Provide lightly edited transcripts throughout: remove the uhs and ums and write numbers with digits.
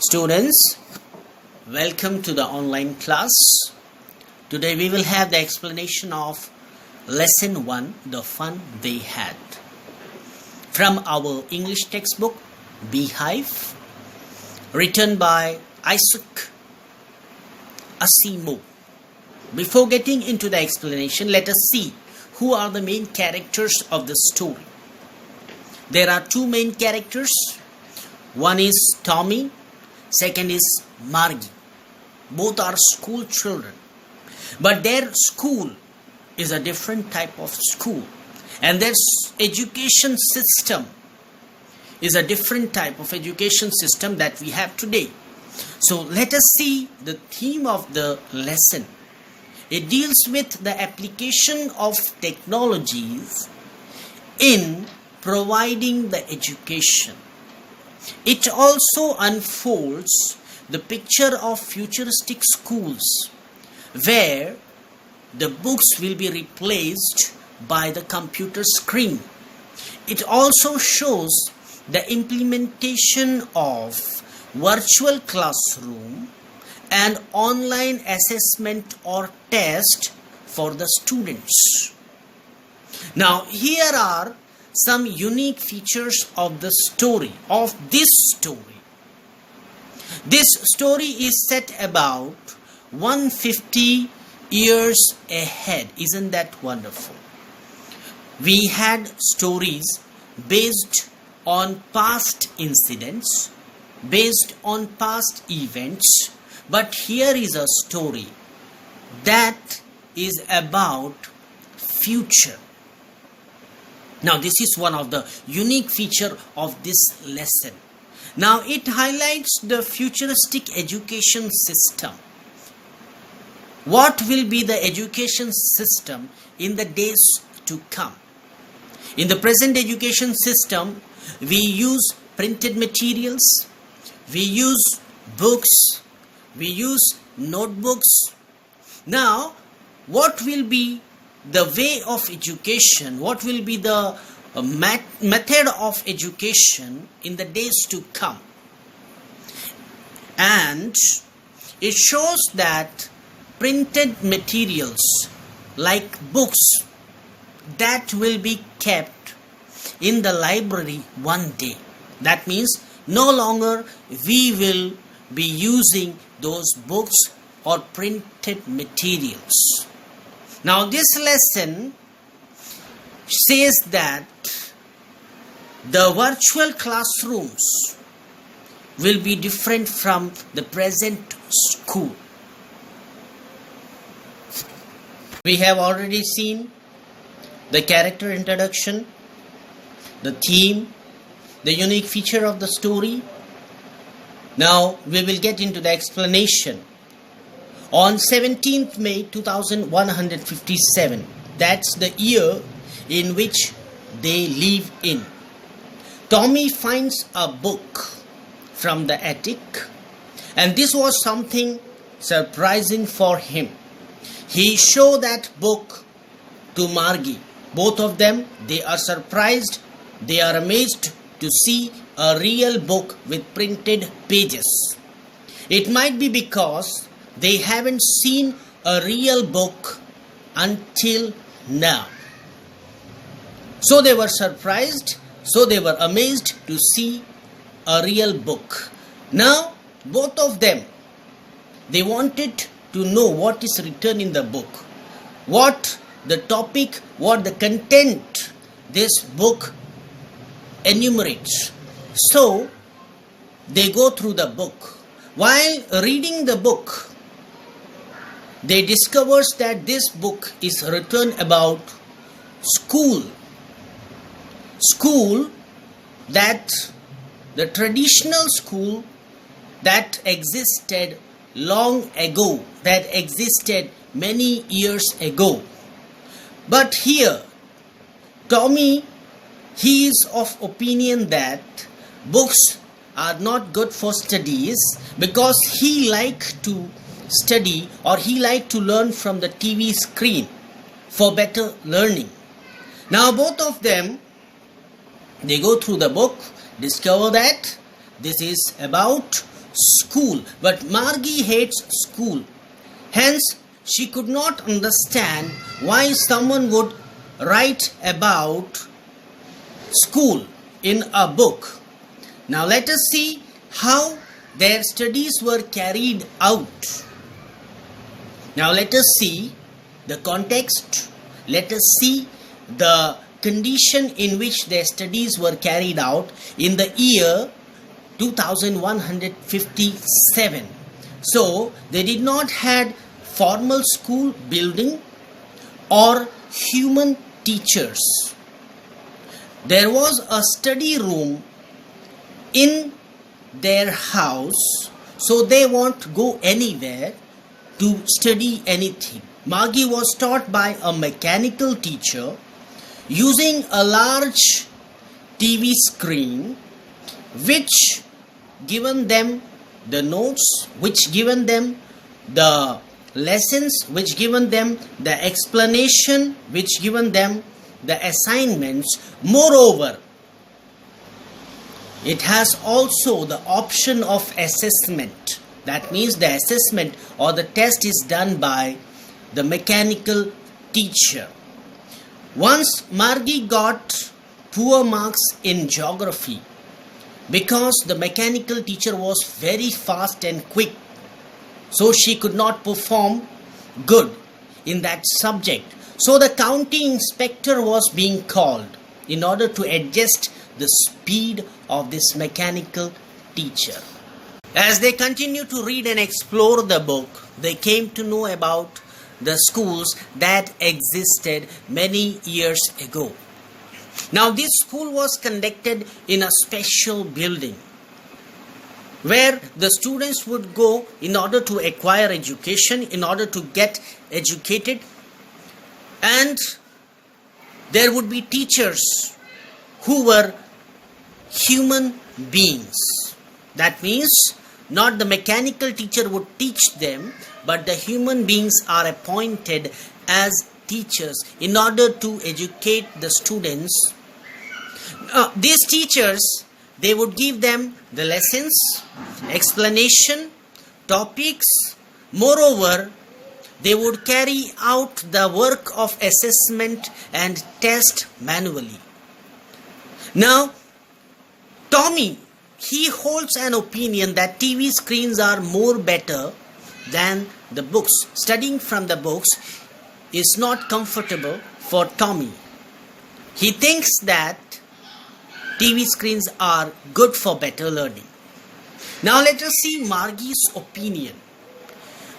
Students, welcome to the online class. Today we will have the explanation of Lesson 1, The Fun They Had, from our English textbook, Beehive, written by Isaac Asimov. Before getting into the explanation, let us see who are the main characters of the story. There are two main characters. One is Tommy, second is Margie. Both are school children, but their school is a different type of school, and their education system is a different type of education system that we have today. So let us see the theme of the lesson. It deals with the application of technologies in providing the education. It also unfolds the picture of futuristic schools where the books will be replaced by the computer screen. It also shows the implementation of virtual classroom and online assessment or test for the students. Now here are some unique features of the story, of this story. This story is set about 150 years ahead. Isn't that wonderful? We had stories based on past incidents, based on past events, but here is a story that is about future. Now this is one of the unique feature of this lesson. Now it highlights the futuristic education system. What will be the education system in the days to come? In the present education system, we use printed materials, we use books, we use notebooks. Now, what will be the way of education? What will be the method of education in the days to come? And it shows that printed materials like books that will be kept in the library one day. That means no longer we will be using those books or printed materials. Now this lesson says that the virtual classrooms will be different from the present school. We have already seen the character introduction, the theme, the unique feature of the story. Now we will get into the explanation. On 17th May 2157, that's the year in which they live in, Tommy finds a book from the attic, and this was something surprising for him. He showed that book to Margie. Both of them, they are surprised, they are amazed to see a real book with printed pages. It might be because they haven't seen a real book until now. So they were surprised, so they were amazed to see a real book. Now, both of them, they wanted to know what is written in the book, what the topic, what the content this book enumerates. So, they go through the book. While reading the book, they discovers that this book is written about school. School, that the traditional school that existed long ago, that existed many years ago. But here, Tommy, he is of opinion that books are not good for studies because he liked to study or he liked to learn from the TV screen for better learning. Now both of them, they go through the book, discover that this is about school. But Margie hates school. Hence, she could not understand why someone would write about school in a book. Now let us see how their studies were carried out. Now let us see the context. Let us see the condition in which their studies were carried out in the year 2157. So they did not had formal school building or human teachers. There was a study room in their house, so they won't go anywhere to study anything. Margie was taught by a mechanical teacher using a large TV screen, which given them the notes, which given them the lessons, which given them the explanation, which given them the assignments. Moreover, it has also the option of assessment. That means the assessment or the test is done by the mechanical teacher. Once Margie got poor marks in geography because the mechanical teacher was very fast and quick, so she could not perform good in that subject. So the county inspector was being called in order to adjust the speed of this mechanical teacher. As they continued to read and explore the book, they came to know about the schools that existed many years ago. Now this school was conducted in a special building where the students would go in order to acquire education, in order to get educated, and there would be teachers who were human beings. That means not the mechanical teacher would teach them, but the human beings are appointed as teachers in order to educate the students. These teachers, they would give them the lessons, explanation, topics. Moreover, they would carry out the work of assessment and test manually. Now, Tommy, he holds an opinion that TV screens are more better than the books. Studying from the books is not comfortable for Tommy. He thinks that TV screens are good for better learning. Now let us see Margie's opinion.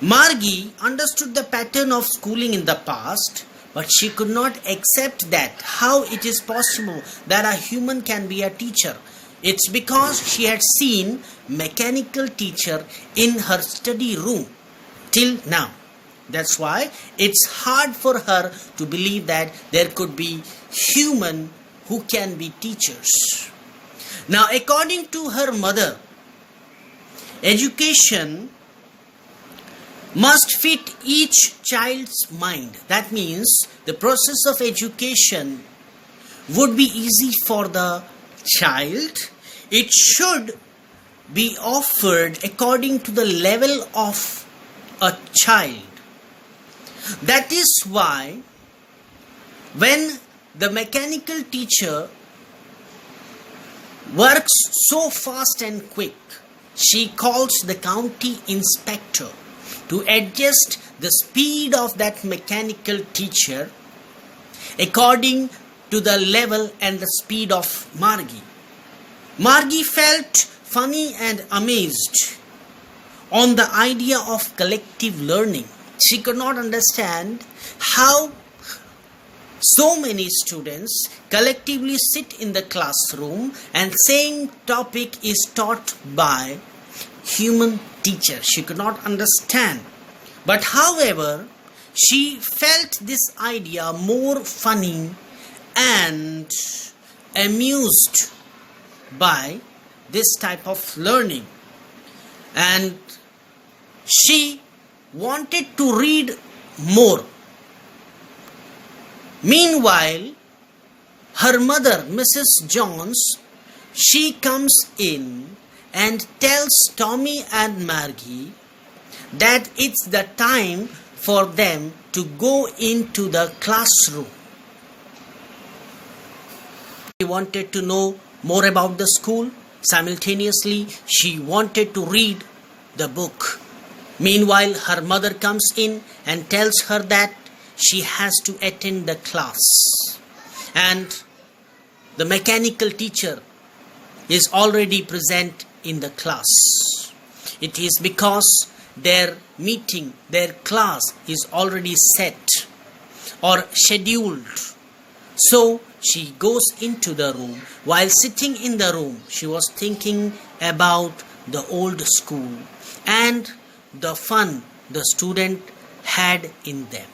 Margie understood the pattern of schooling in the past, but she could not accept that how it is possible that a human can be a teacher. It's because she had seen mechanical teacher in her study room till now. That's why it's hard for her to believe that there could be human who can be teachers. Now, according to her mother, education must fit each child's mind. That means the process of education would be easy for the child. It should be offered according to the level of a child. That is why when the mechanical teacher works so fast and quick, she calls the county inspector to adjust the speed of that mechanical teacher according to the level and the speed of Margie. Margie felt funny and amazed on the idea of collective learning. She could not understand how so many students collectively sit in the classroom and same topic is taught by human teacher. She could not understand. But however, she felt this idea more funny and amused by this type of learning. And she wanted to read more. Meanwhile, her mother, Mrs. Jones, she comes in and tells Tommy and Margie that it's the time for them to go into the classroom. She wanted to know more about the school. Simultaneously, she wanted to read the book. Meanwhile, her mother comes in and tells her that she has to attend the class. And the mechanical teacher is already present in the class. It is because their meeting, their class is already set or scheduled. So she goes into the room. While sitting in the room, she was thinking about the old school and the fun the student had in them.